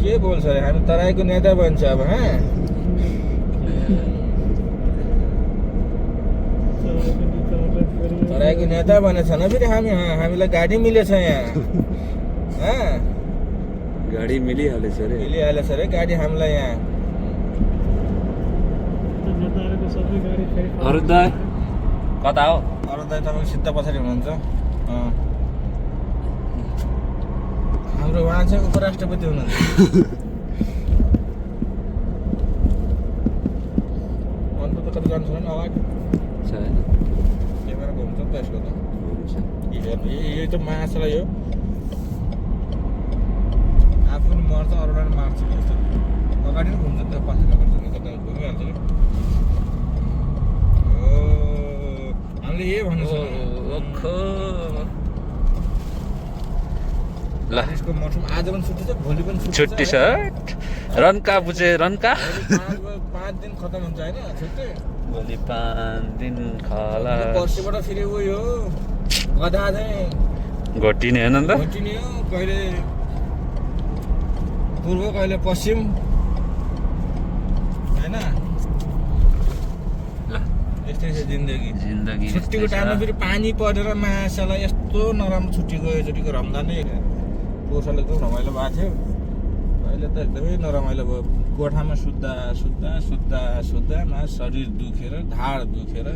के बोल्छ अरे हामी तराईको नेता बन्छ अब तराईको नेता बनेछ न फेरि हामीलाई गाडी मिलेछ यहाँ गाडी मिलिहालेछ रे मिलिहालेछ अरे गाडी हामीलाई यहाँ अरू दाइ कता हो अरू दाइ तपाईँको सिधा पछाडि हुनुहुन्छ हाम्रो उहाँ चाहिँ उपराष्ट्रपति हुनुहुन्छ अन्त त कति जान्छ भने अगाडि छैन क्यामेरा घुम्छ नि त यसको त हुन्छ यही त माछालाई यो आफू पनि मर्छ अरूलाई पनि मार्छ जस्तो अगाडि पनि घुम्छ नि त पछाडि गर्छ नि कता घुमिहाल्छ कि हामीले यही भन्नु ओखो ल यसको मौसम आज पनि छुट्टी छ भोलि पनि छुट्टी छ रन्का बुझे रन्का 5 दिन खतम हुन्छ होइन छुट्टी भोलि 5 दिन खला पर्सिबाट फेरि उयो गधा चाहिँ घोटिने होइन नि त घोटिने हो कहिले पूर्व कहिले पश्चिम होइन ल यस्तै छ जिन्दगी जिन्दगी छुट्टीको टाइममा फेरि पानी परेर माछालाई यस्तो नराम्रो छुट्टी गयो एकचोटिको रमजानै पोहोर साल एकदम रमाइलो भएको थियो अहिले त एकदमै नरमाइलो भयो कोठामा सुत्दा मा शरीर दुखेर ढाड दुखेर